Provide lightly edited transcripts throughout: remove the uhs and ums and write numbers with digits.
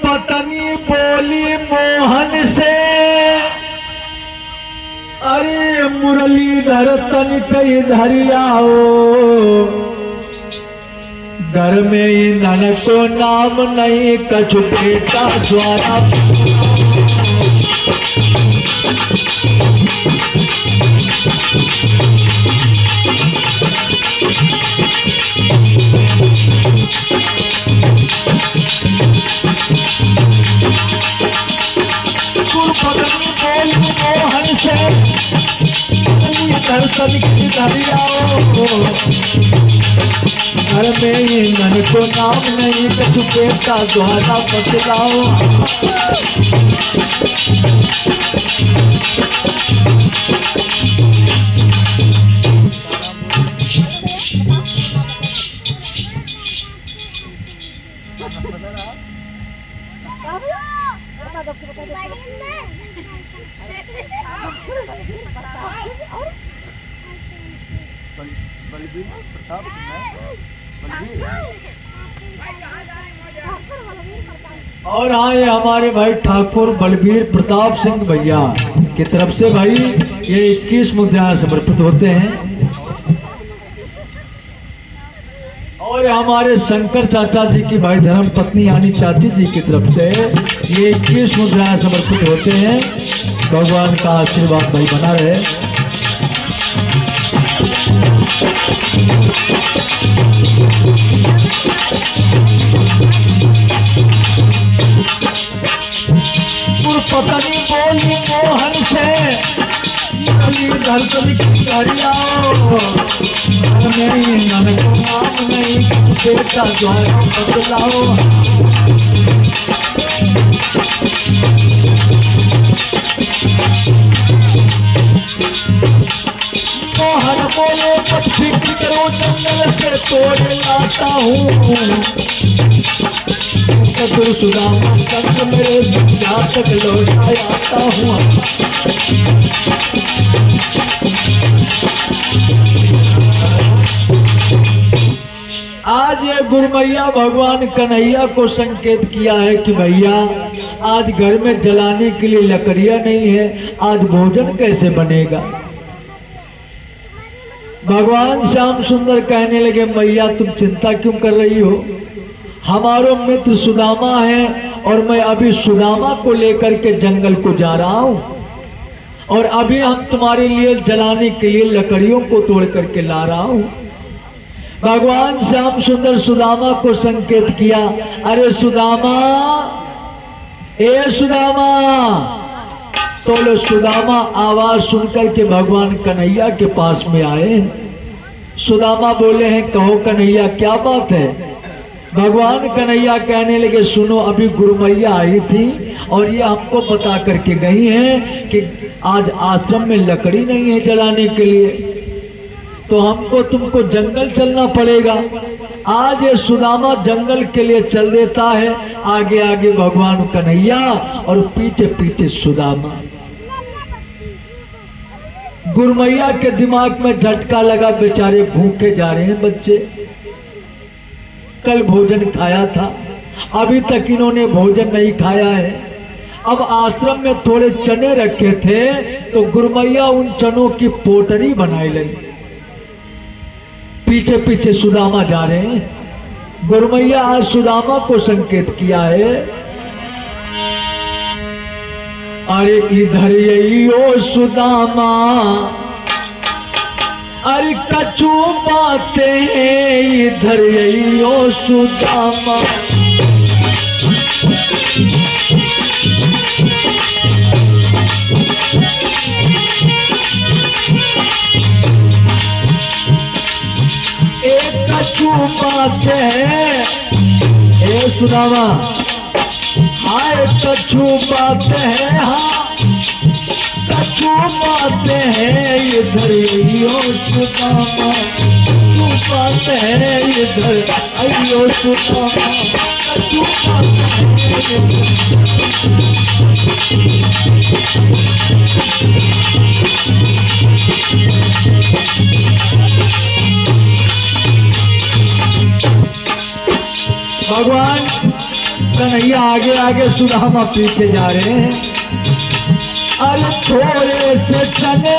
पत्नी बोली मोहन से, अरे मुरलीधर तनिक इधर आओ, घर में ईंधन को नाम नहीं कछु बेटा द्वारा। मोहन से दर्शन की धरियाओ, घर में ईंधन को नाम नहीं कछु बेटा द्वारा बतलाओ। और आए हमारे भाई ठाकुर बलबीर प्रताप सिंह भैया की तरफ से भाई ये 21 मुद्राएं समर्पित होते हैं। और हमारे शंकर चाचा जी की भाई धर्म पत्नी यानी चाची जी की तरफ से ये 21 मुद्राएं समर्पित होते हैं। भगवान का आशीर्वाद भाई बना रहे। पत्नी बोली मोहन से, धरती की धरियाओ, ईंधन को नाम नहीं बेटा द्वारा बतलाओ। मोहन बोले मत फिक्र करो, जंगल से तोड़ लाता हूँ, कदर सुदामा संग मेरे जहाँ तक लौटा आता हूँ। आज ये गुरमैया भगवान कन्हैया को संकेत किया है कि भैया आज घर में जलाने के लिए लकड़ियां नहीं है, आज भोजन कैसे बनेगा। भगवान श्याम सुंदर कहने लगे मैया तुम चिंता क्यों कर रही हो, हमारो मित्र सुदामा है और मैं अभी सुदामा को लेकर के जंगल को जा रहा हूँ और अभी हम तुम्हारे लिए जलाने के लिए लकड़ियों को तोड़ करके ला रहा हूँ। भगवान श्याम सुंदर सुदामा को संकेत किया, अरे सुदामा, ए सुदामा। तो सुदामा आवाज सुनकर के भगवान कन्हैया के पास में आए। सुदामा बोले हैं कहो कन्हैया क्या बात है। भगवान कन्हैया कहने लगे सुनो अभी गुरुमैया आई थी और ये हमको बता करके गई हैं कि आज आश्रम में लकड़ी नहीं है जलाने के लिए, तो हमको तुमको जंगल चलना पड़ेगा। आज ये सुदामा जंगल के लिए चल देता है, आगे आगे भगवान कन्हैया और पीछे पीछे सुदामा। गुरमैया के दिमाग में झटका लगा, बेचारे भूखे जा रहे हैं बच्चे, कल भोजन खाया था, अभी तक इन्होंने भोजन नहीं खाया है। अब आश्रम में थोड़े चने रखे थे तो गुरमैया उन चनों की पोटरी बनाई लगी। पीछे पीछे सुदामा जा रहे हैं। गुरमैया आज सुदामा को संकेत किया है, अरे इधर यही ओ सुदामा, अरे कछु बातें हैं इधर यही ओ सुदामा। एक कछु बातें हैं ए सुदामा, हाँ एक कछु बातें हैं, हाँ कछु बातें हैं इधर यो सुदामा, कछु बातें हैं इधर यो सुदामा, कछु बातें भगवान कन्हैया आगे आगे सुदामा पीछे जा रहे हैं। अरे थोड़े से चने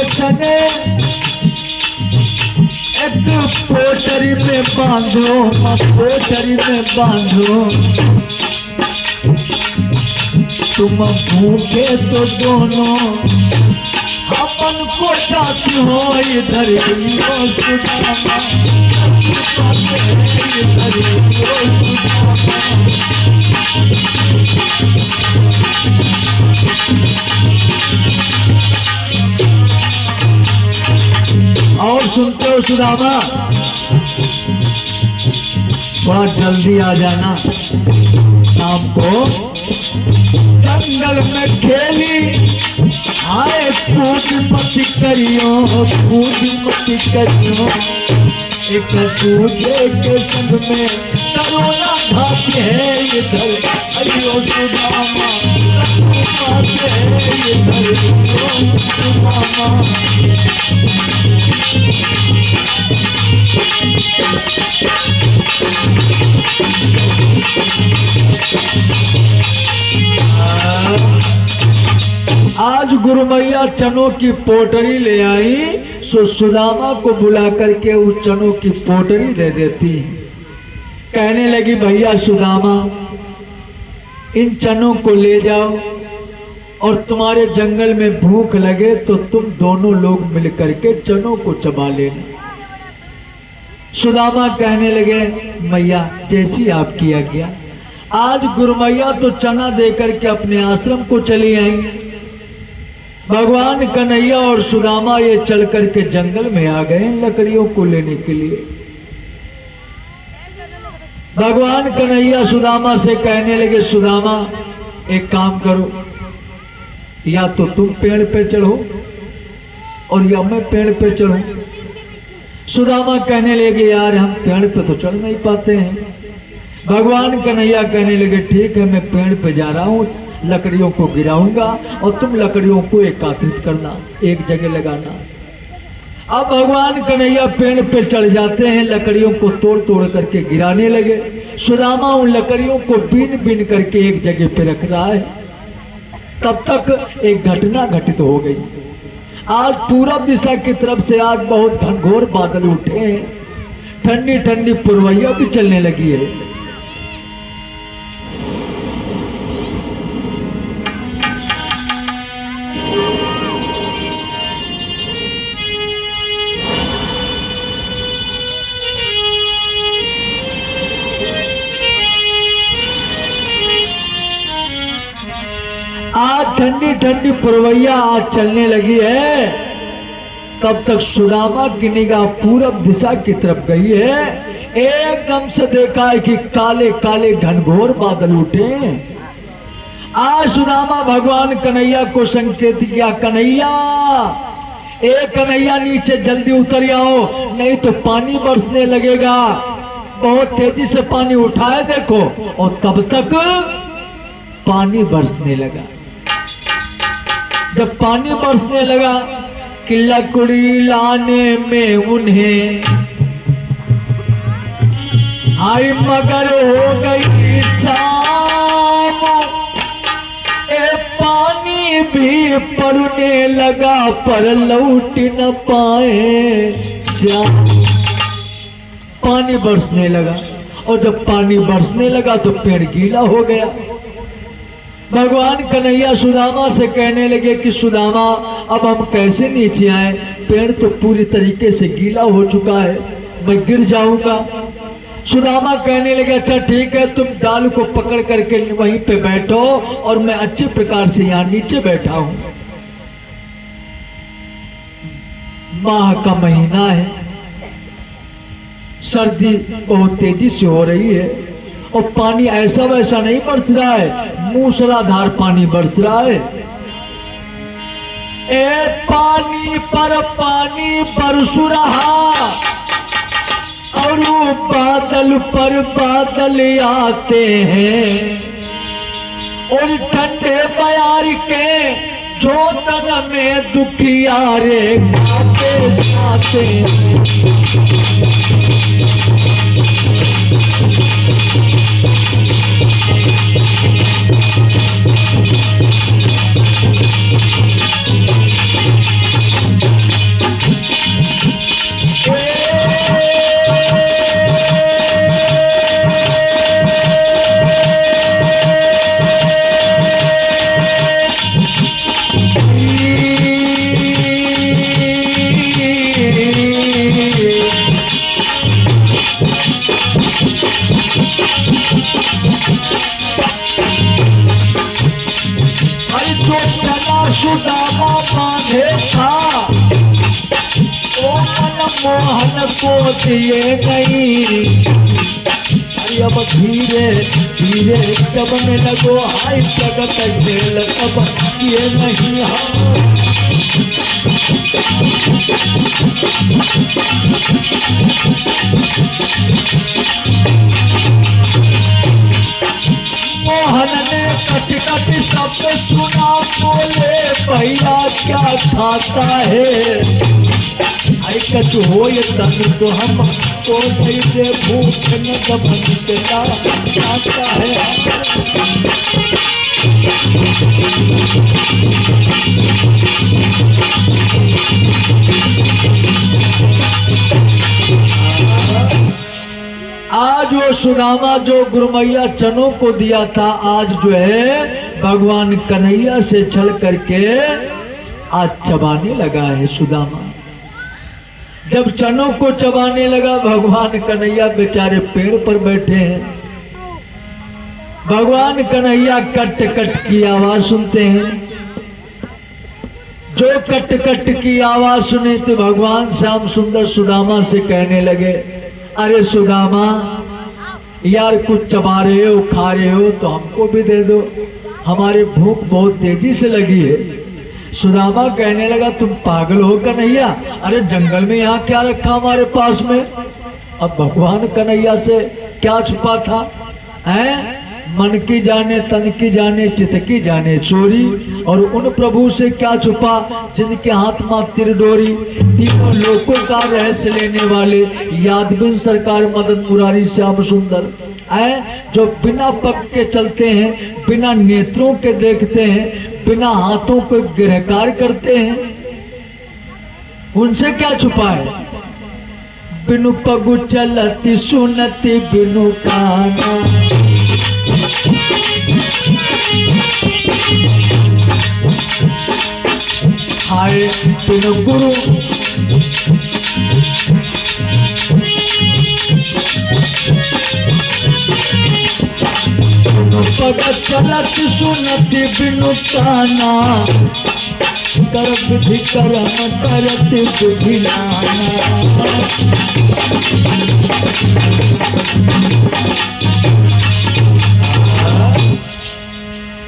चने एक पोटरी में बांधो, पोटरी में बांधो, तुम भूखे तो दोनों अपन को साथी हो, इधर हो सुदामा, इधर हो सुदामा। और सुनते हो सुदामा, थोड़ा जल्दी आ जाना, शाम को जंगल में खेली आए, कूद मत करियो, कूद मत करियो, एक दूसरे के संग में करोना भाग्य है इधर, अयो सुदामा भाग्य है इधर, सुदामा। आज गुरु मैया चनों की पोटरी ले आई, सो सुदामा को बुला करके उस चनों की पोटरी दे देती। कहने लगी भैया सुदामा, इन चनों को ले जाओ और तुम्हारे जंगल में भूख लगे तो तुम दोनों लोग मिलकर के चनों को चबा लेना। सुदामा कहने लगे मैया जैसी आपकी आज्ञा। आज गुरु मैया तो चना देकर के अपने आश्रम को चली आई। भगवान कन्हैया और सुदामा ये चल करके जंगल में आ गए लकड़ियों को लेने के लिए। भगवान कन्हैया सुदामा से कहने लगे सुदामा एक काम करो, या तो तुम पेड़ पे चढ़ो और या मैं पेड़ पे चढ़ूं। सुदामा कहने लगे यार हम पेड़ पे तो चढ़ नहीं पाते हैं। भगवान कन्हैया कहने लगे ठीक है मैं पेड़ पे जा रहा हूँ, लकड़ियों को गिराऊंगा और तुम लकड़ियों को एकत्रित करना, एक जगह लगाना। अब भगवान कन्हैया पेड़ पे चढ़ जाते हैं, लकड़ियों को तोड़ तोड़ करके गिराने लगे। सुदामा उन लकड़ियों को बीन बीन करके एक जगह पे रख रहा है। तब तक एक घटना घटित हो गई। आज पूरब दिशा की तरफ से आज बहुत घनघोर बादल उठे हैं, ठंडी ठंडी पुरवैया भी चलने लगी है। आज ठंडी ठंडी पुरवैया आज चलने लगी है। तब तक सुदामा की निगाह पूरब दिशा की तरफ गई है। एकदम से देखा है कि काले काले घनघोर बादल उठे। आज सुदामा भगवान कन्हैया को संकेत किया, कन्हैया कन्हैया नीचे जल्दी उतर आओ, नहीं तो पानी बरसने लगेगा। बहुत तेजी से पानी उठाए देखो, और तब तक पानी बरसने लगा। जब पानी बरसने लगा कि लकड़ी लाने में उन्हें हाय मगर हो गई शाम, पानी भी पड़ने लगा पर लौट न पाए श्याम। पानी बरसने लगा, और जब पानी बरसने लगा तो पेड़ गीला हो गया। भगवान कन्हैया सुदामा से कहने लगे कि सुदामा अब हम कैसे नीचे आए, पेड़ तो पूरी तरीके से गीला हो चुका है, मैं गिर जाऊंगा। सुदामा कहने लगे अच्छा ठीक है, तुम डाल को पकड़ करके वहीं पे बैठो और मैं अच्छे प्रकार से यहाँ नीचे बैठा हूं। माह का महीना है, सर्दी बहुत तेजी से हो रही है और पानी ऐसा वैसा नहीं बरस रहा है, मूसलाधार पानी बरस रहा है। ए पानी पर पानी बरस रहा और बादल पर बादल आते हैं और ठंडे बयार के जोतन में दुखियारे खाते जाते सुदामा बांधे था ओ मन मोहन को दिए गई। अब धीरे धीरे जब में लगो हाय जगत खेल तब ये नहीं मोहन ने कट कट शब्द सुना बोले भैया क्या खाता है। आई कच हो ये तन तो हम तो कैसे भूख न दबन देता खाता है। आज वो सुदामा जो गुरुमैया चनों को दिया था, आज जो है भगवान कन्हैया से छल करके आज चबाने लगा है सुदामा। जब चनों को चबाने लगा, भगवान कन्हैया बेचारे पेड़ पर बैठे हैं। भगवान कन्हैया कट कट की आवाज सुनते हैं। जो कट कट की आवाज सुने तो भगवान श्याम सुंदर सुदामा से कहने लगे, अरे सुदामा यार कुछ चबा रहे हो खा रहे हो तो हमको भी दे दो, हमारी भूख बहुत तेजी से लगी है। सुदामा कहने लगा तुम पागल हो कन्हैया, अरे जंगल में यहाँ क्या रखा हमारे पास में। अब भगवान कन्हैया से क्या छुपा था है? मन की जाने तन की जाने चित की जाने चोरी, और उन प्रभु से क्या छुपा जिनके हाथ में तिरडोरी। तीनों लोकों का रहस्य लेने वाले यादविन सरकार मदन मुरारी श्याम सुंदर है, जो बिना पग के चलते हैं, बिना नेत्रों के देखते हैं, बिना हाथों को गिरहकार करते हैं। उनसे क्या छुपा है? बिनु पगु चलती सुनती बिनु काना, हाय बिनु गुरु बिनु पग चलती सुनती बिनु काना, कर विधि करम करती बुझिलाना।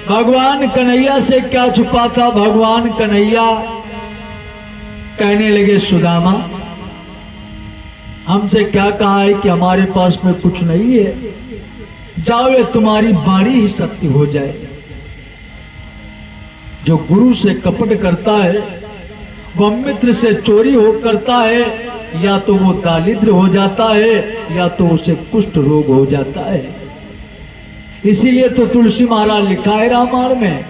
भगवान कन्हैया से क्या छुपा था? भगवान कन्हैया कहने लगे सुदामा हमसे क्या कहा है कि हमारे पास में कुछ नहीं है, जाओ ये तुम्हारी वाणी ही सत्य हो जाए। जो गुरु से कपट करता है वह मित्र से चोरी हो करता है, या तो वो दारिद्र हो जाता है या तो उसे कुष्ठ रोग हो जाता है। इसीलिए तो तुलसी महाराज लिखा है रामायण में,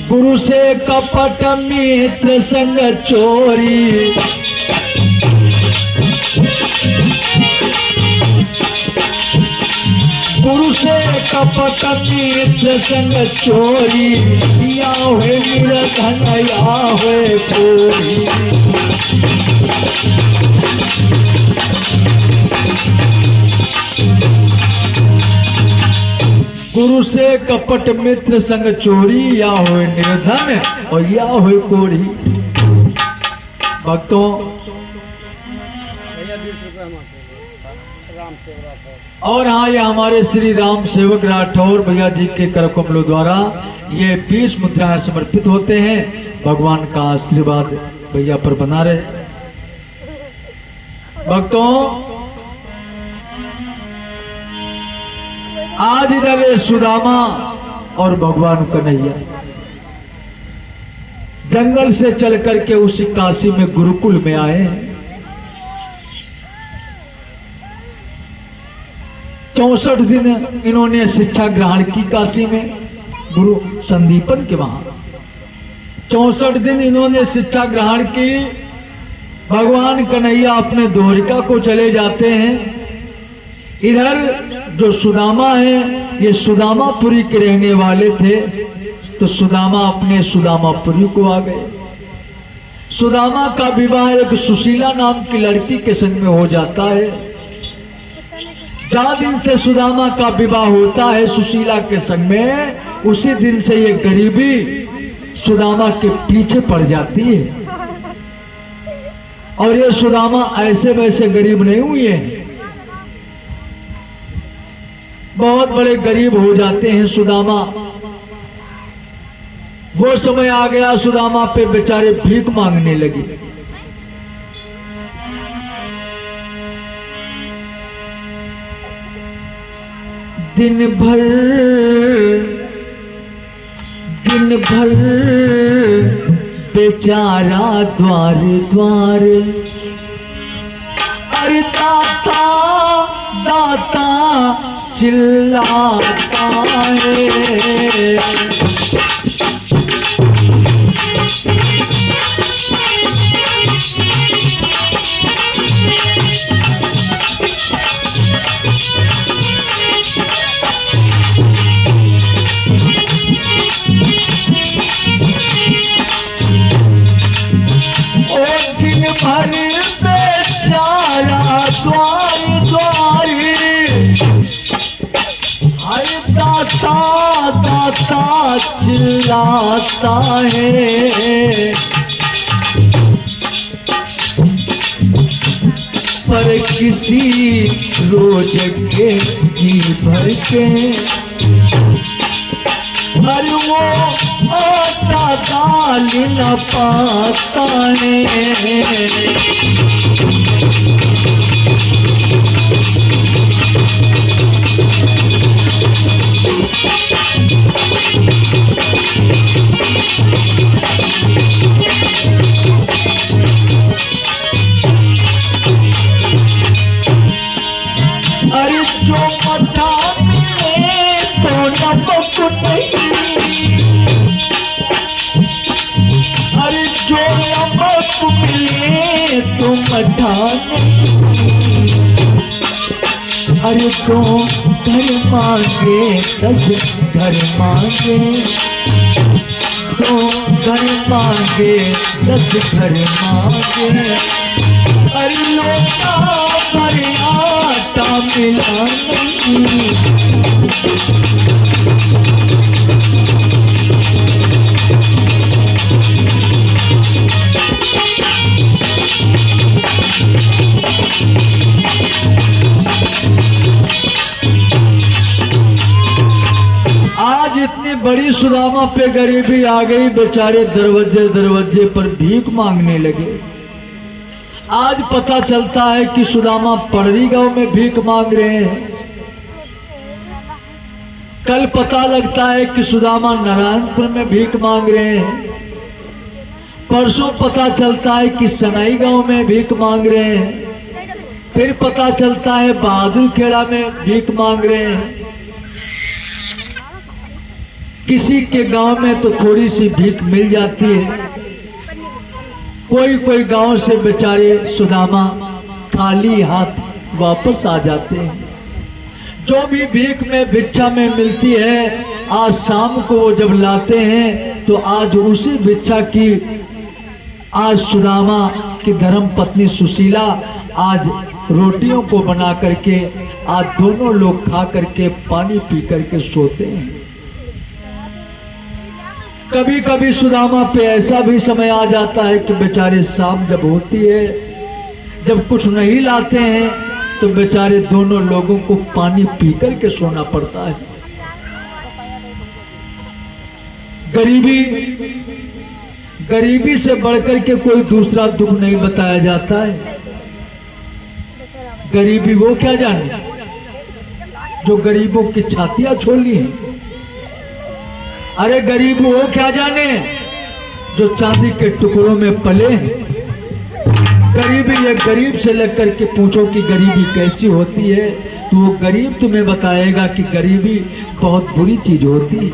गुरु से कपट मित्र संग चोरी, गुरु से कपट मित्र संग चोरी, या हुए निर्धन या हुए कोरी। गुरु से कपट मित्र संग चोरी, या हुए निर्धन और या हुए कोरी। भक्तों और हाँ, ये हमारे श्री राम सेवक राठौर भैया जी के कर कमलों द्वारा ये 20 मुद्राएं समर्पित होते हैं। भगवान का आशीर्वाद भैया पर बना रहे। भक्तों, आज इधर सुदामा और भगवान कन्हैया जंगल से चल करके उसी काशी में गुरुकुल में आए। 64 दिन इन्होंने शिक्षा ग्रहण की काशी में, गुरु संदीपन के वहां 64 दिन इन्होंने शिक्षा ग्रहण की। भगवान कन्हैया अपने द्वारिका को चले जाते हैं। इधर जो सुदामा है, ये सुदामापुरी के रहने वाले थे, तो सुदामा अपने सुदामापुरी को आ गए। सुदामा का विवाह एक सुशीला नाम की लड़की के संग में हो जाता है। जहाँ दिन से सुदामा का विवाह होता है सुशीला के संग में, उसी दिन से ये गरीबी सुदामा के पीछे पड़ जाती है। और ये सुदामा ऐसे वैसे गरीब नहीं हुए हैं, बहुत बड़े गरीब हो जाते हैं सुदामा। वो समय आ गया सुदामा पे बेचारे भीख मांगने लगे। दिन भर बेचारा द्वार द्वार, अरे दाता दाता चिल्लाता है। भर बेचारा द्वार द्वारी, हर दाता दाता चिल्लाता है। पर किसी रोज के जी भर के, हर वो आता दाल न पाता है। अरे जो पता तो नमक नहीं, अरे जो नमक मिले तो मठा नहीं। अरे तो घर मांगे 10 घर मांगे, तो घर मांगे 10 घर मांगे। अरे लोटा पर आटा मिला नहीं। आज इतनी बड़ी सुदामा पे गरीबी आ गई, बेचारे दरवाजे दरवाजे पर भीख मांगने लगे। आज पता चलता है कि सुदामा पड़री गांव में भीख मांग रहे हैं। कल पता लगता है कि सुदामा नारायणपुर में भीख मांग रहे हैं। परसों पता चलता है कि सनाई गांव में भीख मांग रहे हैं। फिर पता चलता है बहादुर खेड़ा में भीख मांग रहे हैं। किसी के गांव में तो थोड़ी सी भीख मिल जाती है। कोई कोई गांव से बेचारे सुदामा खाली हाथ वापस आ जाते हैं। जो भी भीख में भिक्षा में मिलती है, आज शाम को वो जब लाते हैं तो आज उसी भिक्षा की, आज सुदामा की धर्म पत्नी सुशीला आज रोटियों को बना करके आज दोनों लोग खा करके पानी पी करके सोते हैं। कभी कभी सुदामा पे ऐसा भी समय आ जाता है कि बेचारे शाम जब होती है, जब कुछ नहीं लाते हैं तो बेचारे दोनों लोगों को पानी पीकर के सोना पड़ता है। गरीबी से बढ़कर के कोई दूसरा दुख नहीं बताया जाता है। गरीबी वो क्या जाने जो गरीबों की छातियां छोली हैं। अरे गरीब वो क्या जाने जो चांदी के टुकड़ों में पले हैं। गरीबी, ये गरीब से लेकर के पूछो कि गरीबी कैसी होती है, तो वो गरीब तुम्हें बताएगा कि गरीबी बहुत बुरी चीज होती है।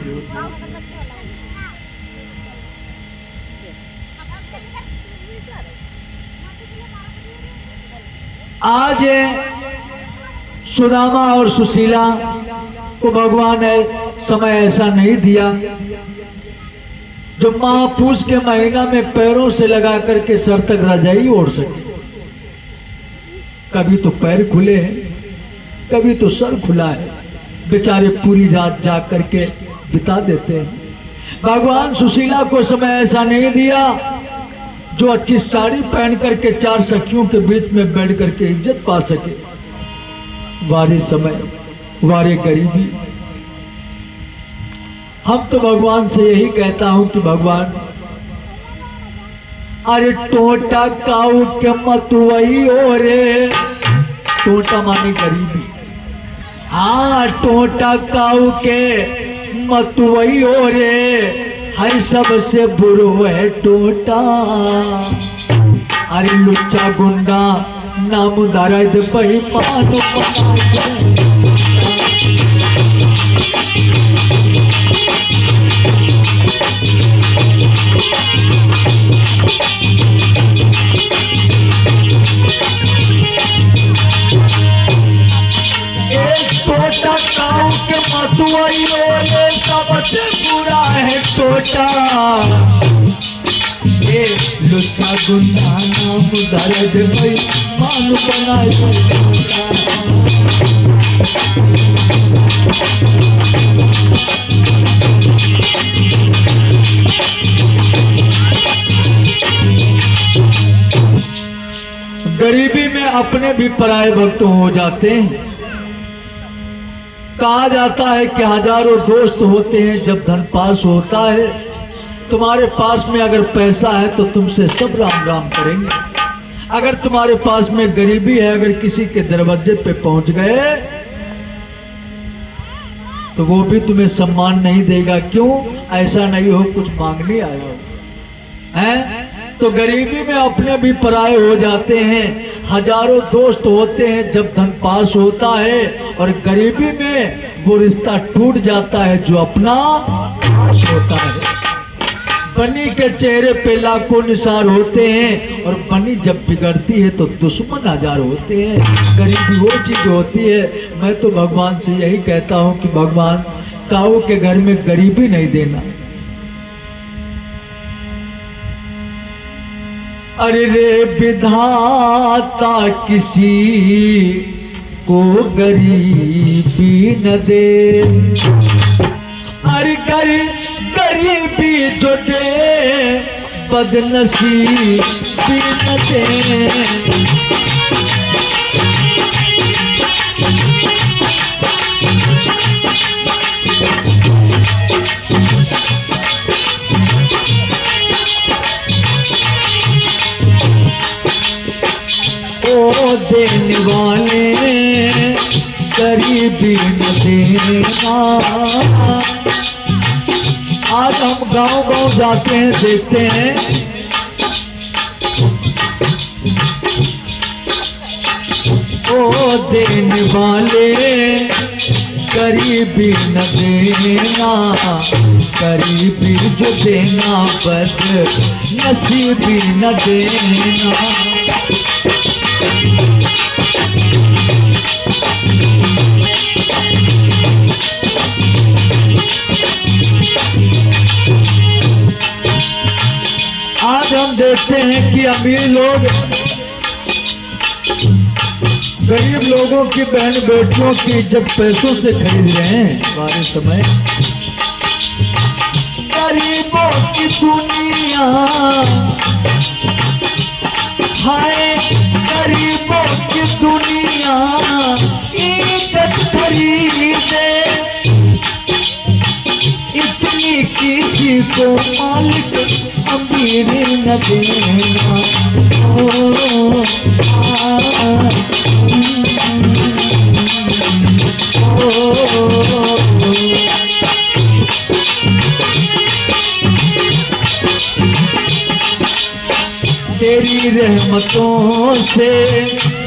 आज सुदामा और सुशीला को भगवान ने समय ऐसा नहीं दिया जो महापूस के महीना में पैरों से लगा करके सर तक रजाई ओढ़ सके। कभी तो पैर खुले हैं, कभी तो सर खुला है। बेचारे पूरी रात जाग करके बिता देते हैं। भगवान सुशीला को समय ऐसा नहीं दिया जो अच्छी साड़ी पहन करके चार सखियों के बीच में बैठ करके इज्जत पा सके। वारे समय, वारे गरीबी। हम तो भगवान से यही कहता हूं कि भगवान, अरे टोटा काऊ के मतुवई हो रे। टोटा माने गरीबी। हाँ, टोटा काऊ के मतुवई हो रे, हर सबसे बुरो है टोटा। अरे लुच्चा गुंडा नाम दर्द बेईमान। टोटा काऊ के मतुवई ये सबसे बुरा है टोटा। ये लुच्चा गुंडा नाम दर्द बेईमान बनाए टोटा। गरीबी में अपने भी पराये भक्त हो जाते हैं। कहा जाता है कि हजारों दोस्त होते हैं जब धन पास होता है। तुम्हारे पास में अगर पैसा है तो तुमसे सब राम राम करेंगे। अगर तुम्हारे पास में गरीबी है, अगर किसी के दरवाजे पे पहुंच गए तो वो भी तुम्हें सम्मान नहीं देगा। क्यों? ऐसा नहीं हो कुछ मांगने आया हो, हैं? तो गरीबी में अपने भी पराये हो जाते हैं। हजारों दोस्त होते हैं जब धन पास होता है, और गरीबी में वो रिश्ता टूट जाता है जो अपना पास होता है। बनी के चेहरे पे लाखों निशान होते हैं, और बनी जब बिगड़ती है तो दुश्मन हजार होते हैं। गरीबी वो चीज होती है। मैं तो भगवान से यही कहता हूँ कि भगवान, काऊ के घर में गरीबी नहीं देना। अरे रे विधाता किसी को गरीबी न दे। अरे गरीबी जो दे बदनसीबी न दे। देने वाले गरीबी न देना। आज हम गांव जाते हैं, देखते हैं ओ देने वाले गरीबी न देना। गरीबी जो देना बस नसीबी न देना। आज हम देखते हैं कि अमीर लोग गरीब लोगों की बहन बेटियों की इज्जत पैसों से खरीद रहे हैं। हमारे समय गरीबों की दुनिया, हाय गरीबों की दुनिया किसी को मालिक अमीर न देना। ओ, तेरी रहमतों से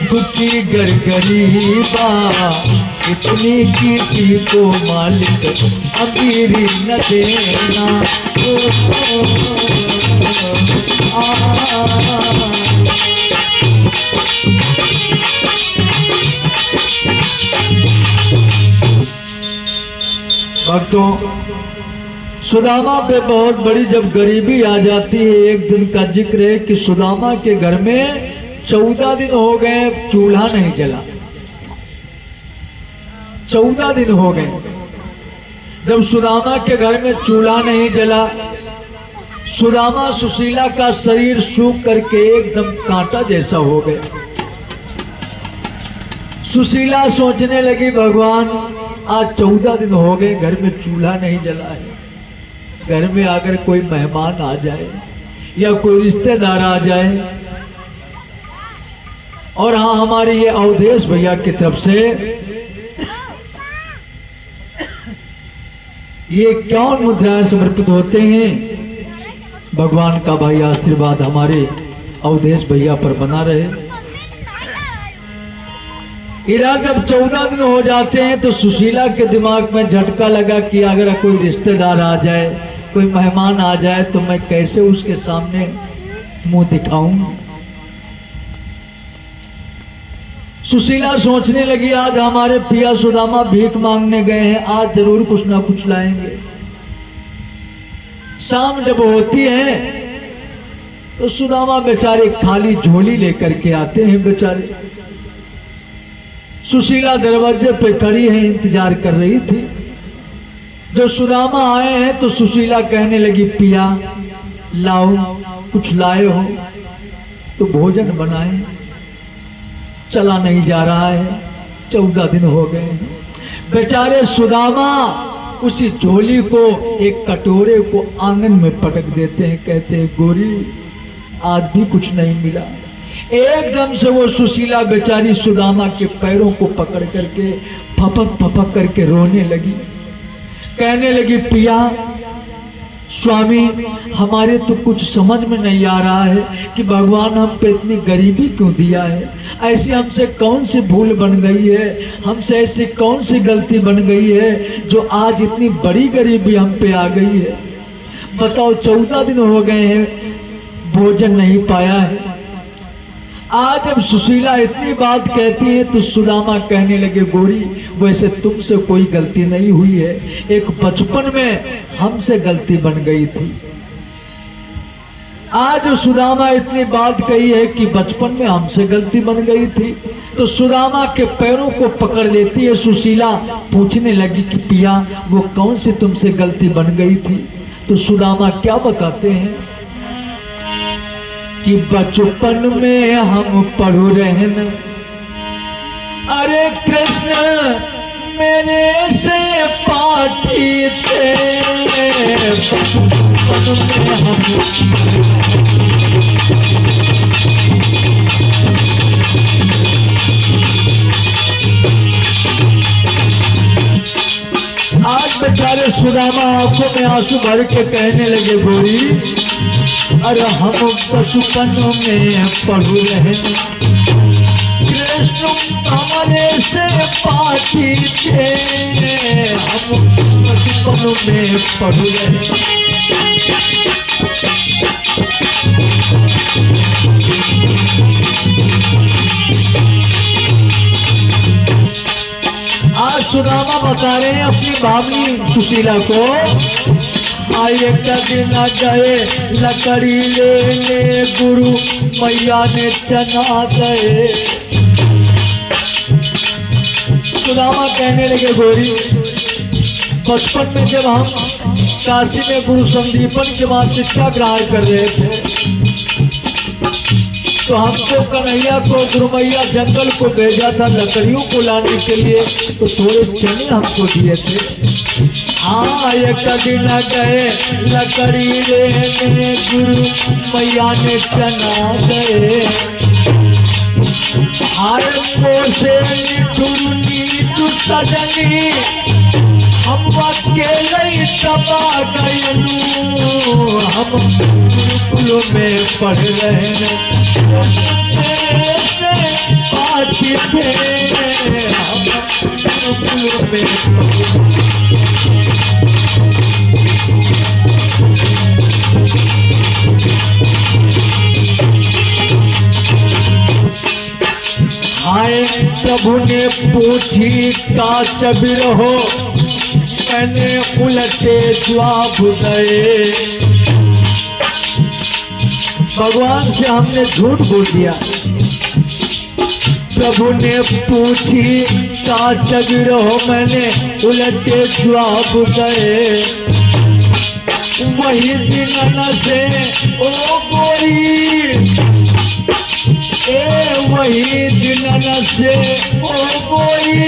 दुखी गर गरीबा, इतनी किसी को मालिक अमीर न देना। भक्तों, सुदामा पे बहुत बड़ी जब गरीबी आ जाती है, एक दिन का जिक्र है कि सुदामा के घर में 14 दिन हो गए चूल्हा नहीं जला। 14 दिन हो गए जब सुदामा के घर में चूल्हा नहीं जला। सुदामा सुशीला का शरीर सूख करके एकदम कांटा जैसा हो गया। सुशीला सोचने लगी, भगवान आज 14 दिन हो गए घर में चूल्हा नहीं जला है, घर में अगर कोई मेहमान आ जाए या कोई रिश्तेदार आ जाए, और हाँ हमारे ये अवधेश भैया की तरफ से ये क्यों मुद्राएं समर्पित होते हैं। भगवान का भाई आशीर्वाद हमारे अवधेश भैया पर बना रहे। इधर जब 14 दिन हो जाते हैं तो सुशीला के दिमाग में झटका लगा कि अगर कोई रिश्तेदार आ जाए, कोई मेहमान आ जाए तो मैं कैसे उसके सामने मुंह दिखाऊं। सुशीला सोचने लगी, आज हमारे पिया सुदामा भीख मांगने गए हैं, आज जरूर कुछ ना कुछ लाएंगे। शाम जब होती है तो सुदामा बेचारे खाली झोली लेकर के आते हैं। बेचारे सुशीला दरवाजे पे खड़ी है, इंतजार कर रही थी। जो सुदामा आए हैं तो सुशीला कहने लगी, पिया लाओ, कुछ लाए हो तो भोजन बनाए। चला नहीं जा रहा है, 14 दिन हो गए हैं। बेचारे सुदामा उसी झोली को, एक कटोरे को आंगन में पटक देते हैं, कहते हैं, गोरी आज भी कुछ नहीं मिला। एकदम से वो सुशीला बेचारी सुदामा के पैरों को पकड़ करके फपक फपक करके रोने लगी। कहने लगी, पिया स्वामी हमारे तो कुछ समझ में नहीं आ रहा है कि भगवान हम पे इतनी गरीबी क्यों दिया है। ऐसी हमसे कौन सी भूल बन गई है, हमसे ऐसी कौन सी गलती बन गई है जो आज इतनी बड़ी गरीबी हम पे आ गई है। बताओ 14 दिन हो गए हैं, भोजन नहीं पाया है। आज जब सुशीला इतनी बात कहती है तो सुदामा कहने लगे, गोरी वैसे तुमसे कोई गलती नहीं हुई है, एक बचपन में हमसे गलती बन गई थी। आज सुदामा इतनी बात कही है कि बचपन में हमसे गलती बन गई थी, तो सुदामा के पैरों को पकड़ लेती है सुशीला। पूछने लगी कि पिया वो कौन सी तुमसे गलती बन गई थी। तो सुदामा क्या बताते हैं कि बचपन में हम पढ़ो रहन, अरे कृष्ण मेरे से पाठी थे। बचपन में हम आज बेचारे सुदामा आंखों में आंसू भर के कहने लगे, गोरी अरे हम बचपन में पढ़ू रहे, कृष्ण हमारे से पाठी थे, हम बचपन में पढ़ू रहे। आज सुदामा बता रहे हैं अपनी भाभी सुशीला को, आई एक दिन गए लकड़ी लेने, गुरु मैया ने चना गए। सुदामा कहने लगे, गोरी बचपन में जब हम काशी में गुरु संदीपन के बाद शिक्षा ग्रहण कर रहे थे तो हमको कन्हैया को गुरु मैया जंगल को भेजा था लकड़ियों को लाने के लिए, तो थोड़े चने हमको दिए थे। हाँ ये कभी न गए लकड़ी लेने, गुरु मैया ने चना गए। हाय मोसे निठुर नीतु सजनी, हम अकेले दबा गयलू। हम गुरुकुल में पढ़ रहे पाठी थे, हम गुरुकुल में आए। प्रभु ने पूछी का चबिर हो, मैंने उलटे जवाब दे। भगवान से हमने झूठ बोल दिया। प्रभु ने पूछी का चबिर हो, मैंने उलटे जवाब दे। वही दिन से ओ गोरी, वही दिन से ओ गोरी,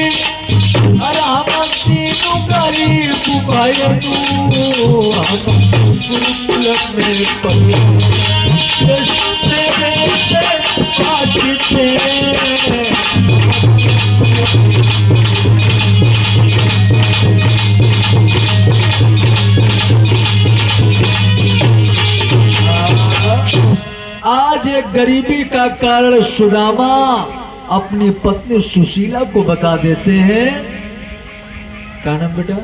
अरे हम तीनों गरीब भयलू। हम गुरुकुल में आज एक गरीबी का कारण सुदामा अपनी पत्नी सुशीला को बता देते हैं। क्या नाम बेटा?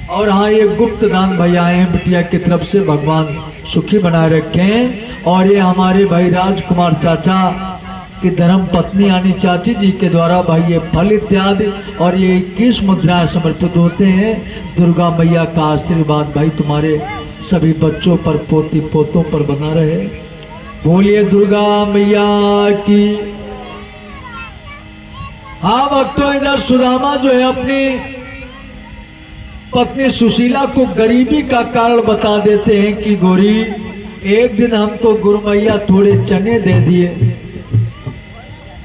और हाँ ये गुप्त दान भैया आए हैं बिटिया की तरफ से, भगवान सुखी बनाए रखें। और ये हमारे भाई राजकुमार चाचा की धर्म पत्नी यानी चाची जी के द्वारा भाई ये फल इत्यादि और ये 21 मुद्राएं समर्पित होते हैं। दुर्गा मैया का आशीर्वाद भाई तुम्हारे सभी बच्चों पर, पोती पोतों पर बना रहे। बोलिए दुर्गा मैया की। हाँ भक्तों, इधर सुदामा जो है अपनी पत्नी सुशीला को गरीबी का कारण बता देते हैं कि गोरी एक दिन हमको गुरु मैया थोड़े चने दे दिए,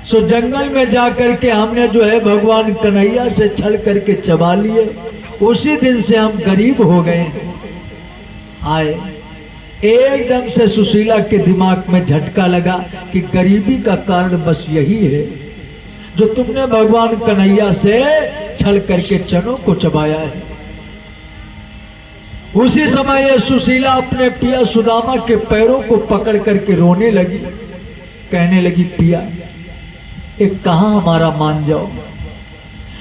सो जंगल में जाकर के हमने जो है भगवान कन्हैया से छल करके चबा लिए, उसी दिन से हम गरीब हो गए। आए एकदम से सुशीला के दिमाग में झटका लगा कि गरीबी का कारण बस यही है जो तुमने भगवान कन्हैया से छल करके चनों को चबाया है। उसी समय ये सुशीला अपने पिया सुदामा के पैरों को पकड़ करके रोने लगी, कहने लगी पिया एक कहाँ हमारा मान जाओ।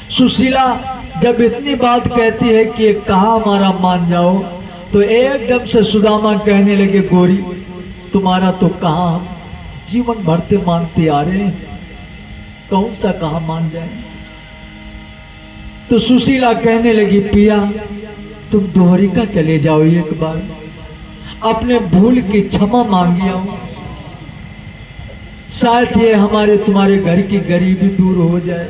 सुशीला जब इतनी बात कहती है कि एक कहाँ हमारा मान जाओ, तो एकदम से सुदामा कहने लगे गोरी तुम्हारा तो कहाँ हम जीवन भरते मानते आ रहे हैं, कौन सा कहाँ मान जाए। तो सुशीला कहने लगी पिया तुम द्वारिका चले जाओ, एक बार अपने भूल की क्षमा मांगी आओ, शायद ये हमारे तुम्हारे घर की गरीबी दूर हो जाए।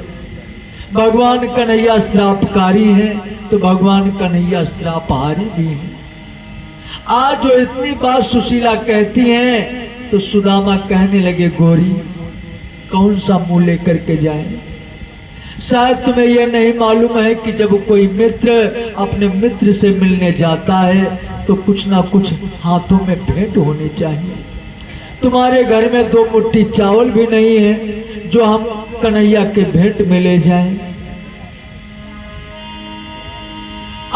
भगवान कन्हैया श्रापकारी है तो भगवान कन्हैया श्रापहारी भी है। आज जो इतनी बात सुशीला कहती हैं तो सुदामा कहने लगे गोरी कौन सा मुंह लेकर के जाए। शायद तुम्हें यह नहीं मालूम है कि जब कोई मित्र अपने मित्र से मिलने जाता है तो कुछ ना कुछ हाथों में भेंट होनी चाहिए। तुम्हारे घर में 2 मुट्ठी चावल भी नहीं है जो हम कन्हैया के भेंट में ले जाएं।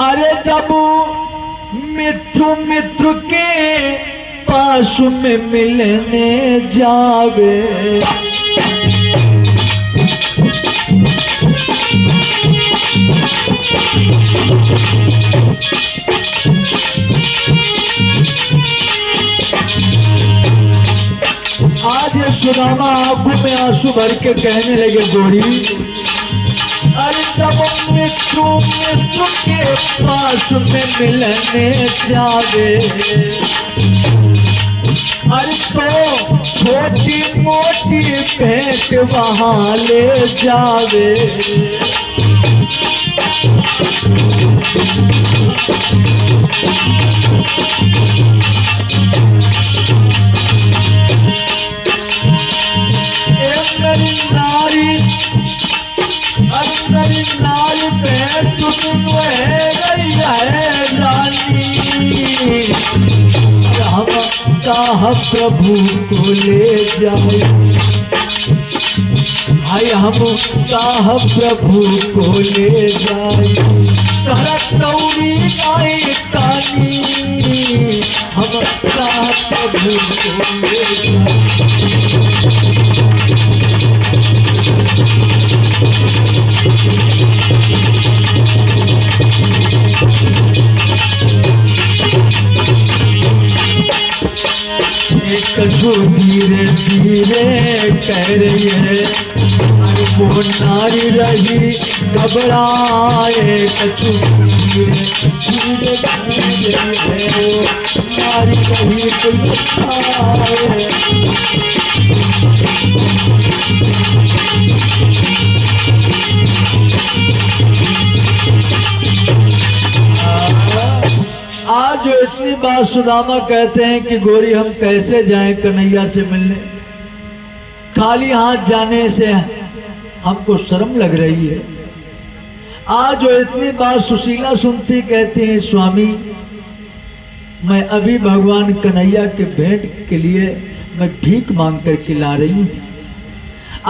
अरे जब मित्र के पास में मिलने जावे, आज ये सुदामा आंखों में आंसू भर के कहने लगे गोरी अरे जब मित्र के पास में मिलने जावे, अरे तो छोटी मोटी भेंट वहां ले जावे। नारी भेंट चाह प्रभु को ले जाए, हाय हम चाह प्रभु को ले जाए। करतौरी गाय कानी, हम चाह प्रभु को ले जाए। कछु धीरे धीरे कह रही है, अरे वो नारी रही घबराए। कछु धीरे धीरे कह रही है, वो नारी रही घबराए। आज जो इतनी बात सुदामा कहते हैं कि गोरी हम कैसे जाएं कन्हैया से मिलने, खाली हाथ जाने से हमको शर्म लग रही है। आज जो इतनी बात सुशीला सुनती कहती है, स्वामी मैं अभी भगवान कन्हैया के भेंट के लिए मैं भीख मांग करके ला रही हूं।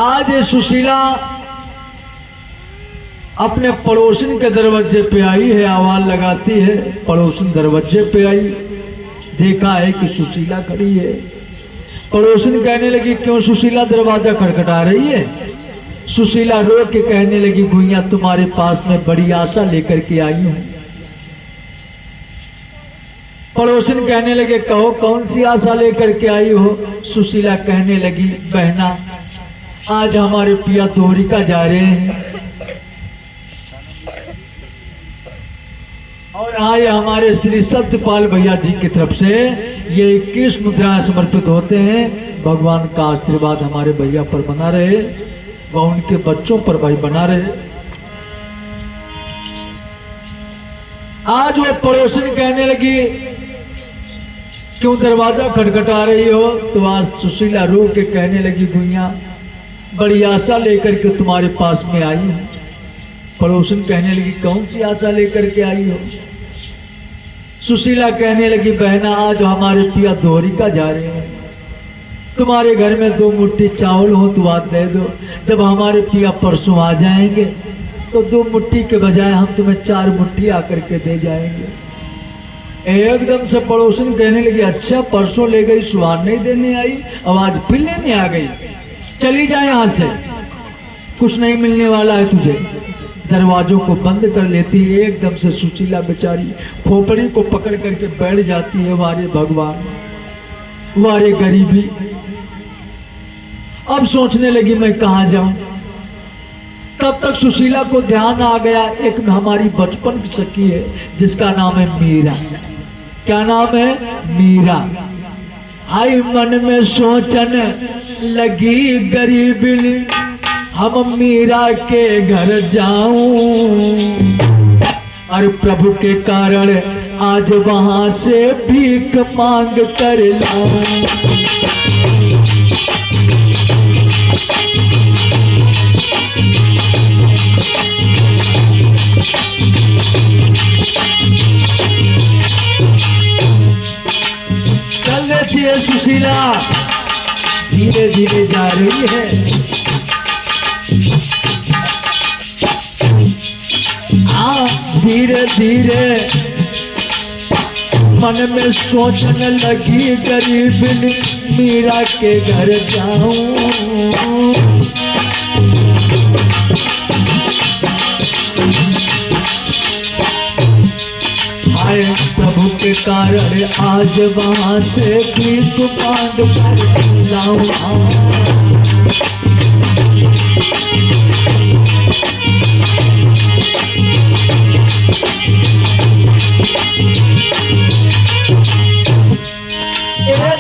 आज ये सुशीला अपने पड़ोसन के दरवाजे पे आई है, आवाज लगाती है। पड़ोसन दरवाजे पे आई, देखा है कि सुशीला खड़ी है। पड़ोसन कहने लगी, क्यों सुशीला दरवाजा खटखटा रही है? सुशीला रो के कहने लगी, भैया तुम्हारे पास में बड़ी आशा लेकर के आई हूं। पड़ोसन कहने लगे, कहो कौन सी आशा लेकर के आई हो? सुशीला कहने लगी, बहना आज हमारे पिया द्वारिका जा रहे हैं और आए हमारे श्री सत्यपाल भैया जी की तरफ से ये 21 मुद्राएं समर्पित होते हैं। भगवान का आशीर्वाद हमारे भैया पर बना रहे व उनके बच्चों पर भाई बना रहे। आज वो पड़ोसन कहने लगी, क्यों दरवाजा खटखटा रही हो? तो आज सुशीला रो के कहने लगी, भैया बड़ी आशा लेकर के तुम्हारे पास में आई हूं। पड़ोसन कहने लगी, कौन सी आशा लेकर के आई हो? सुशीला कहने लगी, बहना आज हमारे पिया द्वारिका जा रहे हैं, तुम्हारे घर में 2 मुट्ठी चावल हो तो आज दे दो। जब हमारे पिया परसों आ जाएंगे तो 2 मुट्ठी के बजाय हम तुम्हें 4 मुट्ठी आकर के दे जाएंगे। एकदम से पड़ोसन कहने लगी, अच्छा परसों ले गई, सुहार नहीं देने आई, अब आज फिर लेने आ गई, चली जाए यहाँ से, कुछ नहीं मिलने वाला है तुझे। दरवाजों को बंद कर लेती है। एकदम से सुशीला बेचारी खोपड़ी को पकड़ करके बैठ जाती है, वारे भगवान वारे गरीबी। अब सोचने लगी मैं कहां जाऊं। तब तक सुशीला को ध्यान आ गया, एक हमारी बचपन की सखी है जिसका नाम है मीरा। क्या नाम है? मीरा। हाय मन में सोचन लगी गरीबी, हम मीरा के घर जाऊं और प्रभु के कारण आज वहां से भीख मांग कर लाऊं। चल रही है सुशीला, धीरे धीरे जा रही है। धीरे धीरे मन में सोचने लगी, गरीबनी मीरा के घर जाऊं। हाय प्रभु के कारण आज वहां से भीख मांग कर लाऊं।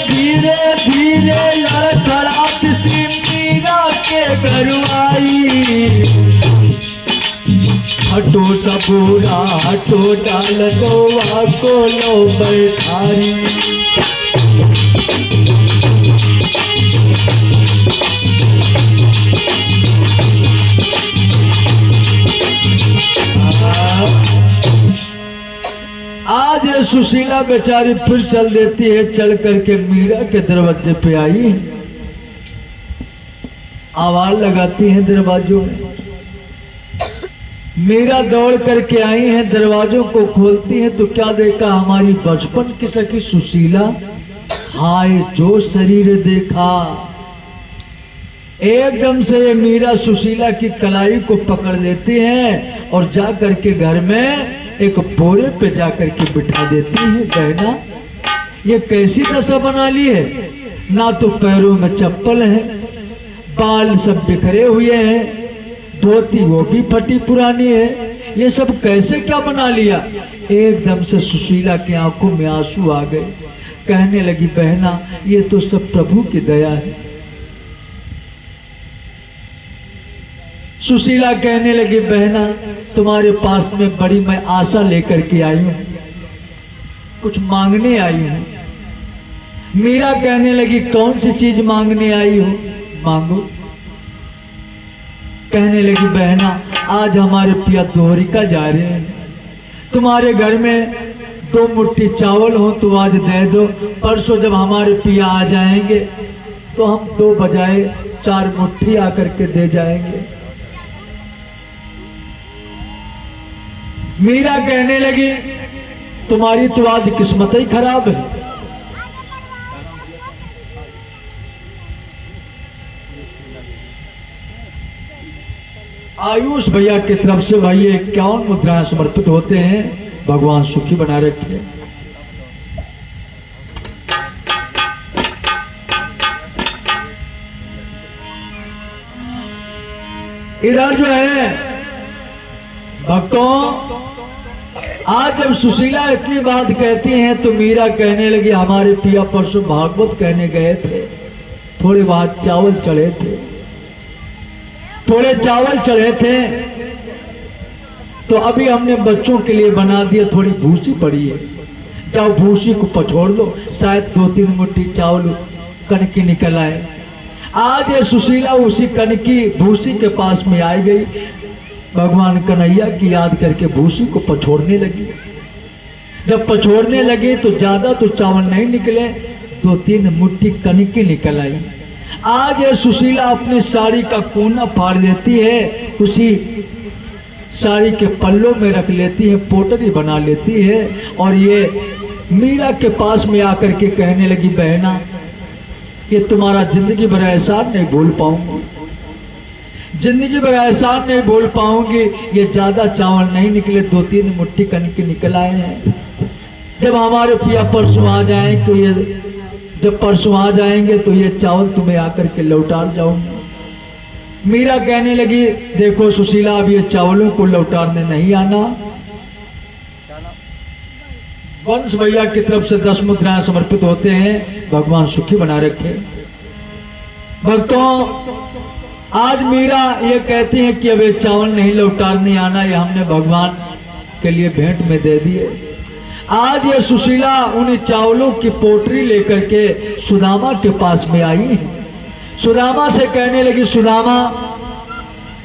धीरे धीरे लड़खड़ात सी मीरा के घर आई। हटो सबूरा हटो डाल दो को लो बैठारी। आज सुशीला बेचारी फिर चल देती है, चल करके मीरा के दरवाजे पे आई, आवाज लगाती है दरवाजों में। मीरा दौड़ करके आई है, दरवाजों को खोलती है तो क्या देखा, हमारी बचपन की सखी सुशीला। हाय जो शरीर देखा। एकदम से ये मीरा सुशीला की कलाई को पकड़ लेती है और जा करके घर में एक बोरे पे जा करके बिठा देती है। बहना ये कैसी दशा बना ली है, ना तो पैरों में चप्पल है, बाल सब बिखरे हुए हैं, धोती वो भी फटी पुरानी है, ये सब कैसे क्या बना लिया। एकदम से सुशीला की आंखों में आंसू आ गए। कहने लगी बहना ये तो सब प्रभु की दया है। सुशीला कहने लगी बहना तुम्हारे पास में बड़ी मैं आशा लेकर के आई हूं, कुछ मांगने आई हूं। मीरा कहने लगी कौन सी चीज मांगने आई हो, मांगो। कहने लगी बहना आज हमारे पिया द्वारिका जा रहे हैं, तुम्हारे घर में 2 मुट्ठी चावल हो तो आज दे दो, परसों जब हमारे पिया आ जाएंगे तो हम 2 बजाय 4 मुट्ठी आकर के दे जाएंगे। मीरा कहने लगी तुम्हारी तो आज किस्मत ही खराब है। आयुष भैया की तरफ से भाई 51 मुद्राएं समर्पित होते हैं। भगवान सुखी बना रखे। इधर जो है भक्तों, आज जब सुशीला इतनी बात कहती हैं तो मीरा कहने लगी हमारे पिया परसों भागवत कहने गए थे, थोड़े बाद चावल चढ़े थे, थोड़े चावल चढ़े थे तो अभी हमने बच्चों के लिए बना दिया, थोड़ी भूसी पड़ी है, जाओ भूसी को पछोड़ दो, शायद 2-3 मुट्ठी चावल कनकी निकल आए। आज ये सुशीला उसी कनकी भूसी के पास में आई गई, भगवान कन्हैया की याद करके भूसी को पछोड़ने लगी। जब पछोड़ने लगे तो ज्यादा तो चावल नहीं निकले, 2-3 मुट्ठी कनकी निकल आई। आज ये सुशीला अपनी साड़ी का कोना फाड़ लेती है, उसी साड़ी के पल्लों में रख लेती है, पोटली बना लेती है और ये मीरा के पास में आकर के कहने लगी बहना ये तुम्हारा जिंदगी भर एहसान नहीं भूल पाऊंगी, जिंदगी भर एहसान नहीं भूल पाऊंगी। ये ज्यादा चावल नहीं निकले, 2-3 मुट्ठी कनकी निकल आए हैं। जब हमारे पिया परसों आ जाए तो ये जब परसों आ जाएंगे तो ये चावल तुम्हें आकर के लौटा जाऊंगी। मीरा कहने लगी देखो सुशीला अब ये चावलों को लौटाने नहीं आना। वंश भैया की तरफ से 10 मुद्राएं समर्पित होते हैं। भगवान सुखी बना रखे। भक्तों आज मीरा ये कहती है कि अब ये चावल नहीं लौटाने आना, ये हमने भगवान के लिए भेंट में दे दिए। आज ये सुशीला उन चावलों की पोटरी लेकर के सुदामा के पास में आई। सुदामा से कहने लगी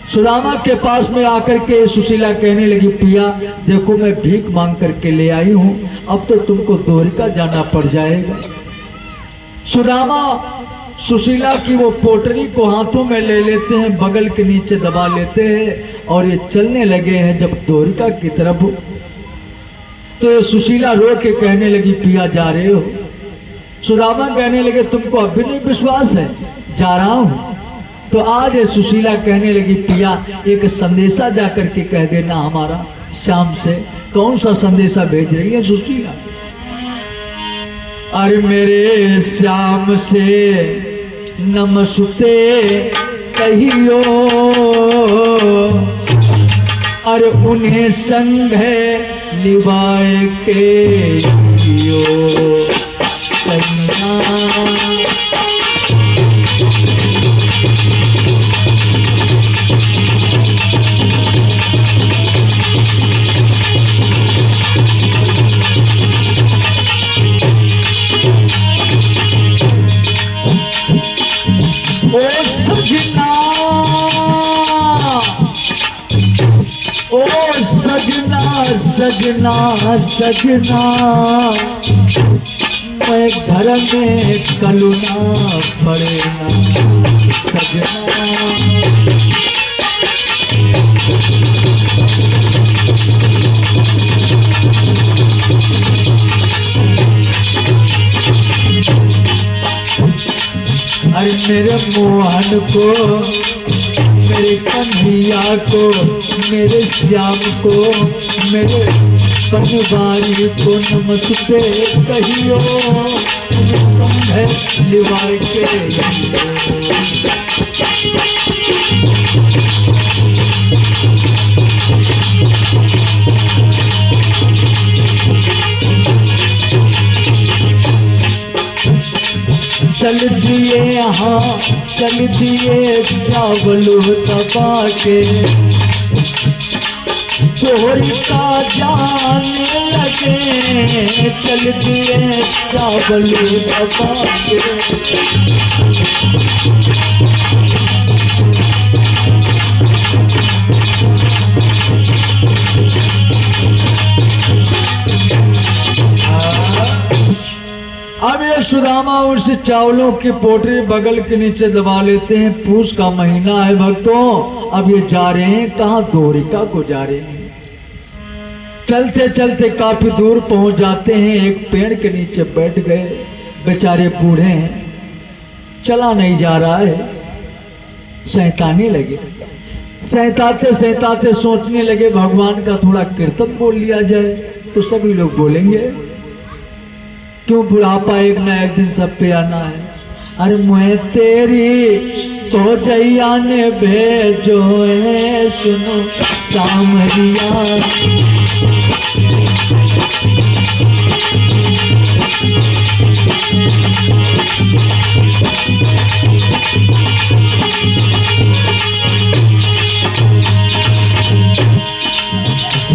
सुदामा के पास में आकर के सुशीला कहने लगी पिया देखो मैं भीख मांग करके ले आई हूं, अब तो तुमको द्वारिका जाना पड़ जाएगा। सुदामा सुशीला की वो पोटरी को हाथों में ले लेते हैं, बगल के नीचे दबा लेते हैं और ये चलने लगे हैं जब द्वारिका की तरफ। तो सुशीला रो के कहने लगी पिया जा रहे हो। सुदामा कहने लगे तुमको अभी नहीं विश्वास है, जा रहा हूं। तो आज ये सुशीला कहने लगी पिया एक संदेशा जाकर के कह देना हमारा शाम से। कौन सा संदेशा भेज रही है सुशीला? अरे मेरे श्याम से नमस्ते कहियो, अरे उन्हें संग लिवाए के जियो ओ सजना सजना सजना सजना मैं घर में कलुना पड़ेगा सजना। अरे मेरे मोहन को, मेरे कन्हैया को, मेरे श्याम को, मेरे बनवारी को नमस्ते कहियो, समझे लिवार के चल दिए हाँ चल दिए चावलू दबा के, कोई का जाने लगे चल दिए चावलू दबा के। अब ये सुदामा उस चावलों की पोटरी बगल के नीचे दबा लेते हैं। पूस का महीना है भक्तों। अब ये जा रहे हैं कहाँ? द्वारिका को जा रहे हैं। चलते चलते काफी दूर पहुंच जाते हैं। एक पेड़ के नीचे बैठ गए। बेचारे बूढ़े हैं, चला नहीं जा रहा है। सहताने लगे। सहताते सहताते सोचने लगे भगवान का थोड़ा कीर्तन बोल लिया जाए तो सभी लोग बोलेंगे। क्यों बुढ़ापा एक ना एक दिन सब पे आना है। अरे मुझे तेरी तो जैया ने भेजो है सुनो सामरिया।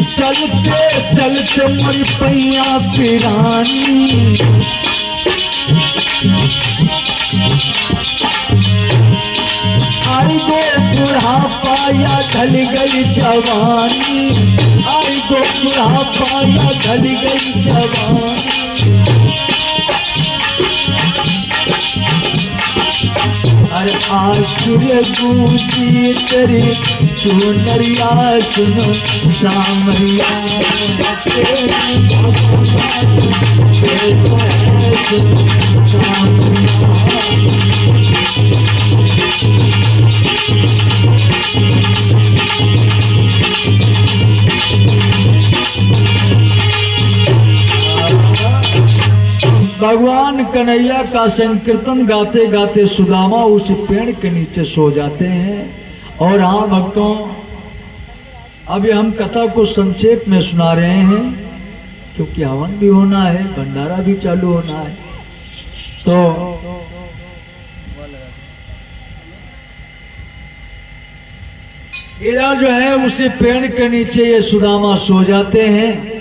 चलते चलते मोरी पैया पिरानी, आई गो बुढ़ापा या ढल गई जवानी, आई गो बुढ़ापा या ढल गई जवानी। अरे आखिर गूंजी तेरी सुनरिया सुनो सामरिया। भगवान कन्हैया का संकीर्तन गाते गाते सुदामा उस पेड़ के नीचे सो जाते हैं। और हाँ भक्तों, अभी हम कथा को संक्षेप में सुना रहे हैं क्योंकि हवन भी होना है, भंडारा भी चालू होना है। तो इधर जो है उसी पेड़ के नीचे ये सुदामा सो जाते हैं।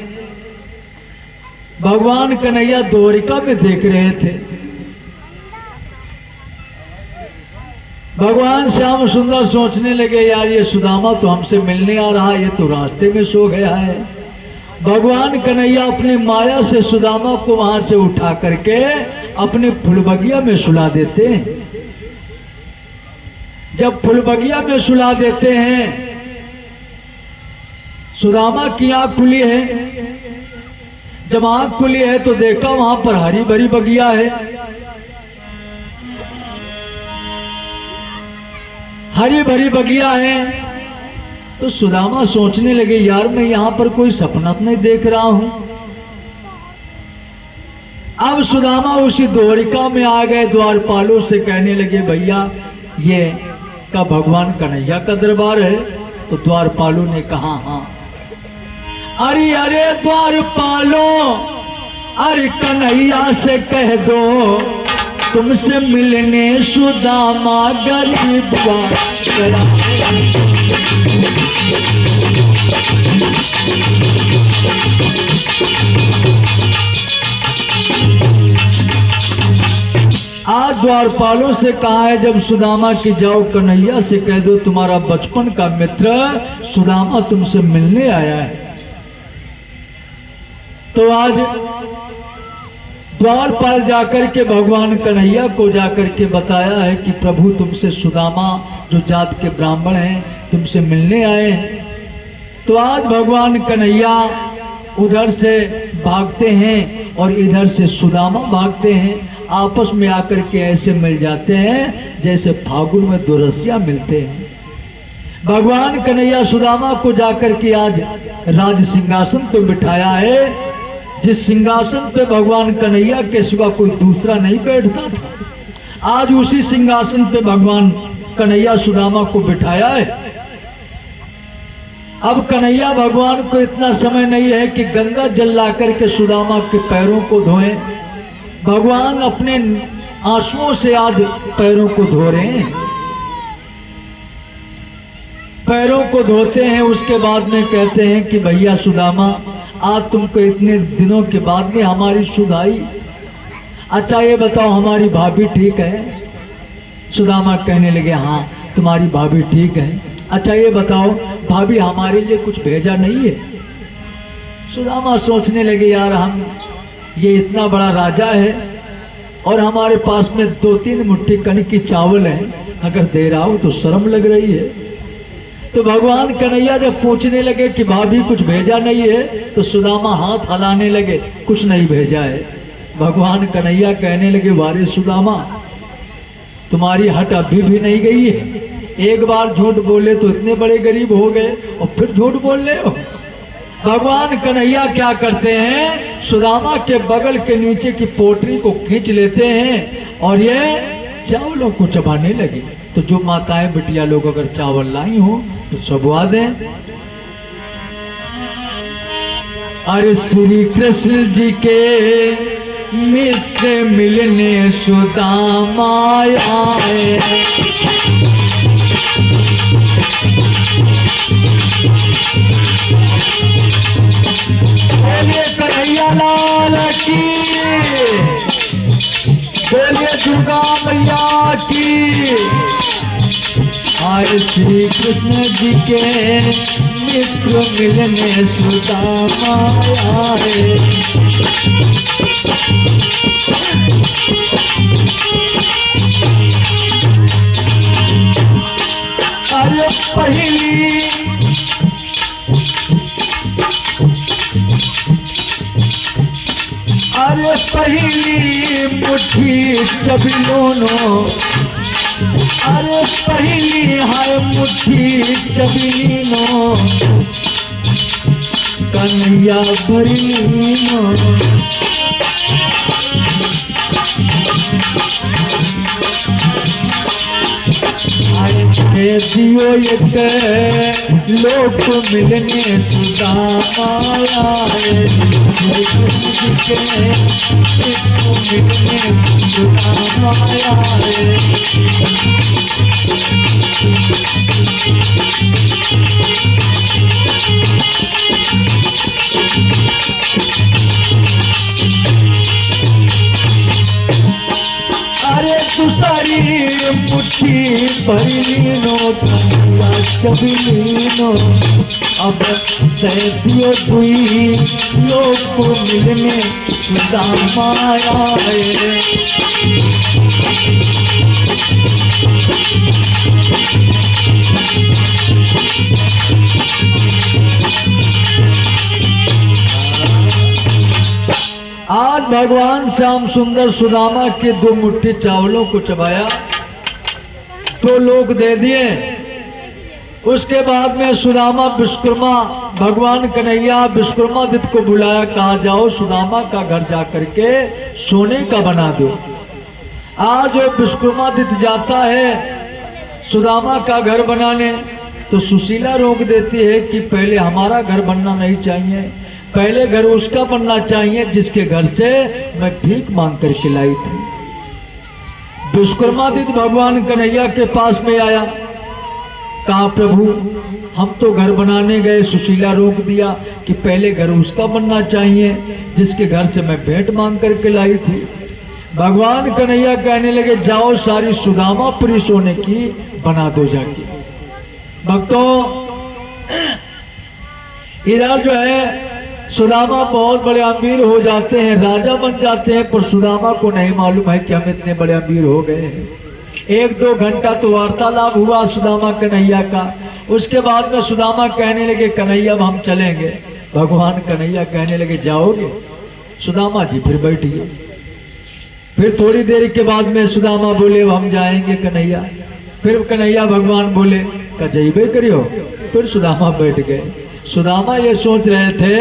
भगवान कन्हैया द्वारिका में देख रहे थे। भगवान श्याम सुंदर सोचने लगे यार ये सुदामा तो हमसे मिलने आ रहा है, ये तो रास्ते में सो गया है। भगवान कन्हैया अपनी माया से सुदामा को वहां से उठा करके अपने फुलबगिया में सुला देते हैं। जब फुलबगिया में सुला देते हैं, सुदामा की आंख खुली है। जब आंख खुली है तो देखा वहां पर हरी भरी बगिया है। हरी भरी बगिया है तो सुदामा सोचने लगे यार मैं यहां पर कोई सपना नहीं देख रहा हूं। अब सुदामा उसी द्वारिका में आ गए। द्वारपालों से कहने लगे भैया ये का भगवान कन्हैया का दरबार है। तो द्वारपालों ने कहा हाँ। अरे अरे द्वारपालों, अरे कन्हैया से कह दो तुमसे मिलने सुदामा गरीब गया। आज द्वारपालों से कहा है जब सुदामा की जाओ कन्हैया से कह दो तुम्हारा बचपन का मित्र सुदामा तुमसे मिलने आया है। तो आज द्वारपाल जाकर के भगवान कन्हैया को जाकर के बताया है कि प्रभु तुमसे सुदामा जो जात के ब्राह्मण हैं तुमसे मिलने आए हैं। तो आज भगवान कन्हैया उधर से भागते हैं और इधर से सुदामा भागते हैं, आपस में आकर के ऐसे मिल जाते हैं जैसे फागुन में दो रसिया मिलते हैं। भगवान कन्हैया सुदामा को जाकर के आज राज सिंहासन पे बिठाया है, जिस सिंहासन पे भगवान कन्हैया के सिवा कोई दूसरा नहीं बैठता था। आज उसी सिंहासन पे भगवान कन्हैया सुदामा को बिठाया है। अब कन्हैया भगवान को इतना समय नहीं है कि गंगा जल ला करके सुदामा के पैरों को धोएं। भगवान अपने आंसुओं से आज पैरों को धो रहे हैं, पैरों को धोते हैं। उसके बाद में कहते हैं कि भैया सुदामा आज तुमको इतने दिनों के बाद में हमारी सुध आई, अच्छा ये बताओ हमारी भाभी ठीक है? सुदामा कहने लगे हाँ तुम्हारी भाभी ठीक है। अच्छा ये बताओ भाभी हमारे लिए कुछ भेजा नहीं है? सुदामा सोचने लगे यार हम ये इतना बड़ा राजा है और हमारे पास में 2-3 मुट्ठी कणक की चावल है, अगर दे रहा हूं तो शर्म लग रही है। तो भगवान कन्हैया जब पूछने लगे कि भाभी कुछ भेजा नहीं है, तो सुदामा हाथ हिलाने लगे कुछ नहीं भेजा है। भगवान कन्हैया कहने लगे वारे सुदामा तुम्हारी हट अभी भी नहीं गई है, एक बार झूठ बोले तो इतने बड़े गरीब हो गए और फिर झूठ बोल रहे हो। भगवान कन्हैया क्या करते हैं, सुदामा के बगल के नीचे की पोटली को खींच लेते हैं और ये चावलों को चबाने लगे। तो जो माताएं बिटिया लोग अगर चावल लाई हो तो चबवा दें। अरे श्री कृष्ण जी के मित्र मिलने सुदामा आए, बोलिए कन्हैया लाल की, बोलिए दुर्गा मैया की। आए श्री कृष्ण जी के मित्र मिलने सुदामा आए। अरे पहली मुट्ठी चबीलोनो, अरे पहली है मुट्ठी चबीनो कन्हैया भरीनो। दे दियो एक लोक मिलने सुदामा आए, मिलने सुदामा आए। अरे दूसरी मुट्ठी भरीनो कन्हैया चबीनो, अब दे दियो दुई लोक मिलने सुदामा आए। आज भगवान श्याम सुंदर सुदामा के 2 मुट्ठी चावलों को चबाया, 2 लोग दे दिए। उसके बाद में सुदामा विश्वकर्मा भगवान कन्हैया विश्वकर्मादित्य को बुलाया, कहा जाओ सुदामा का घर जाकर के सोने का बना दो। आज विश्वकर्मादित्य जाता है सुदामा का घर बनाने, तो सुशीला रोक देती है कि पहले हमारा घर बनना नहीं चाहिए, पहले घर उसका बनना चाहिए जिसके घर से मैं भीख मांग करके लाई थी। विश्वकर्मादित्य भगवान कन्हैया के पास में आया, कहा प्रभु हम तो घर बनाने गए, सुशीला रोक दिया कि पहले घर उसका बनना चाहिए जिसके घर से मैं भेंट मांग करके लाई थी। भगवान कन्हैया कहने लगे जाओ सारी सुदामापुरी सोने की बना दो जाके। भक्तों इधर जो है सुदामा बहुत बड़े अमीर हो जाते हैं, राजा बन जाते हैं, पर सुदामा को नहीं मालूम है कि हम इतने बड़े अमीर हो गए हैं। 1-2 घंटा तो वार्तालाप हुआ सुदामा कन्हैया का। उसके बाद में सुदामा कहने लगे कन्हैया अब हम चलेंगे। भगवान कन्हैया कहने लगे जाओगे? सुदामा जी फिर बैठिए। फिर थोड़ी देर के बाद में सुदामा बोले हम जाएंगे कन्हैया। फिर कन्हैया भगवान बोले का जइबे करियो। फिर सुदामा बैठ गए। सुदामा ये सोच रहे थे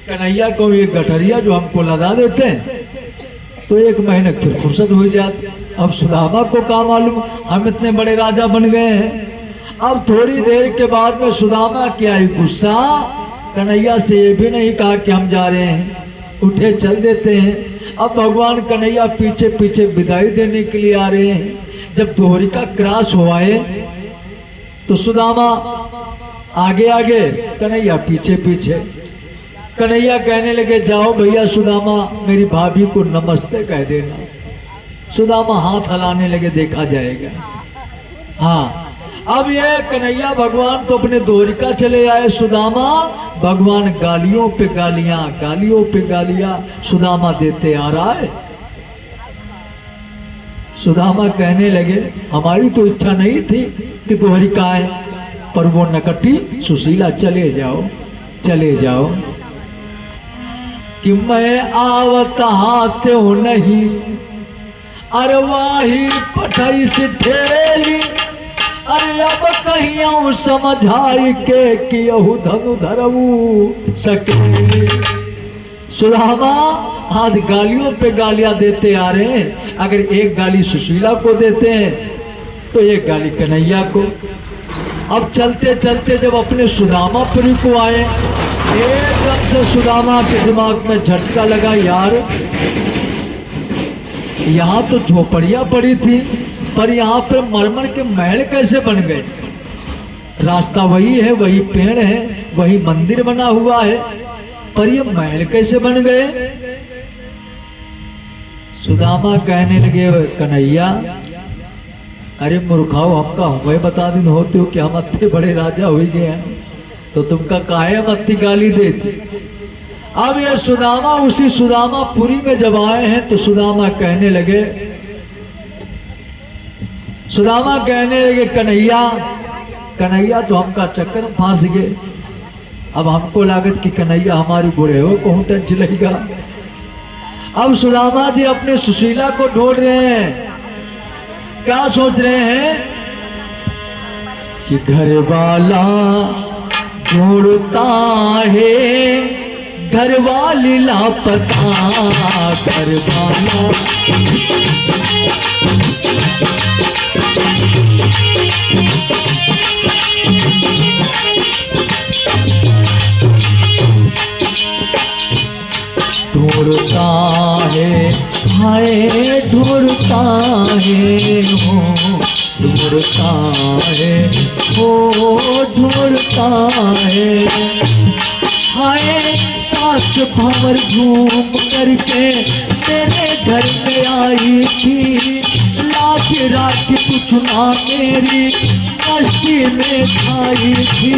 कन्हैया को ये गठरिया जो हमको लगा देते हैं तो 1 महीने फिर फुर्सत हो जाती। अब सुदामा को क्या मालूम हम इतने बड़े राजा बन गए हैं। अब थोड़ी देर के बाद में सुदामा क्या गुस्सा, कन्हैया से ये भी नहीं कहा कि हम जा रहे हैं, उठे चल देते हैं। अब भगवान कन्हैया पीछे पीछे विदाई देने के लिए आ रहे हैं। जब द्वारिका क्रॉस हुआए तो सुदामा आगे आगे, कन्हैया पीछे पीछे। कन्हैया कहने लगे जाओ भैया सुदामा मेरी भाभी को नमस्ते कह देना। सुदामा हाथ हिलाने लगे देखा जाएगा। हाँ, अब ये कन्हैया भगवान तो अपने द्वारिका चले आए। सुदामा भगवान गालियों पे गालियां सुदामा देते आ रहा है। सुदामा कहने लगे हमारी तो इच्छा नहीं थी कि द्वारिका आए, पर वो नकटी सुशीला चले जाओ कि मैं आवत हाथे नहीं, अरे वाही पठाई से ठेली, अरे अब कहियो समझाई के कि यहू धनु धरऊ सकेली। सुदामा आज गालियों पे गालियां देते आ रहे हैं। अगर एक गाली सुशीला को देते हैं तो एक गाली कन्हैया को। अब चलते चलते जब अपने सुदामापुरी को आए, एकदम से सुदामा के दिमाग में झटका लगा, यार यहाँ तो झोपड़ियां पड़ी थी पर यहाँ पे मरमर के महल कैसे बन गए? रास्ता वही है, वही पेड़ है, वही मंदिर बना हुआ है, पर ये महल कैसे बन गए? सुदामा कहने लगे कन्हैया अरे मूर्खाओ, हमका हुए बता दिन होते हो कि हम अत्ते बड़े राजा हो गए हैं, तो तुमका काहे हम अत्ती गाली देते। अब ये सुदामा उसी सुदामापुरी में जब आए हैं तो सुदामा कहने लगे कन्हैया तो हमका चक्कर में फांस गए। अब हमको लागत कि कन्हैया हमारी बुरे हो कहूं टच लगेगा। अब सुदामा जी अपने सुशीला को ढूंढ रहे हैं। क्या सोच रहे हैं कि घर वाला ढूंढता है, घर वाली लापता, घर वाला ढूंढता है, हाय ढूंढता है, ढूंढता है, ढूंढता है, हाय सास भंवर घूम करके तेरे घर में आई थी, लाख राख कुछ ना मेरी मस्ती में खाई थी।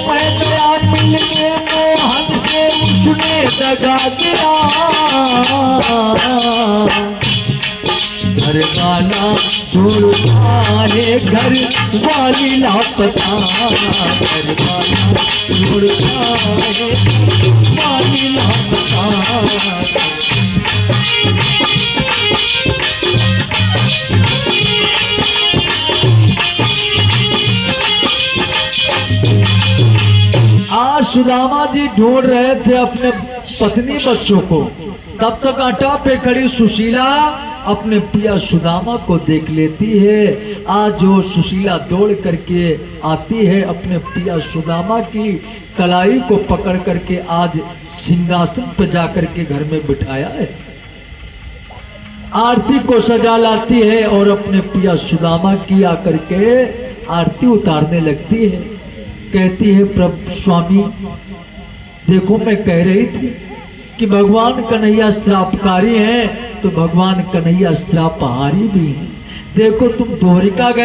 मैं गया मिलने मोहन से, उसने दगा दिया, घर वाला ढूंढता है, घर वाली लापता, घर वाला ढूंढता है, वाली लापता। आज सुदामा जी ढूंढ रहे थे अपने पत्नी बच्चों को, तब तक आटा पे खड़ी सुशीला अपने पिया सुदामा को देख लेती है। आज जो सुशीला दौड़ करके आती है, अपने पिया सुदामा की कलाई को पकड़ करके आज सिंहासन पर जाकर के घर में बिठाया है। आरती को सजा लाती है और अपने पिया सुदामा की आकर के आरती उतारने लगती है। कहती है प्रभु स्वामी देखो, मैं कह रही थी कि भगवान कन्हैया श्रापकारी हैं, तो भगवान कन्हैया श्रापहारी भी हैं। देखो तुम द्वारिका गए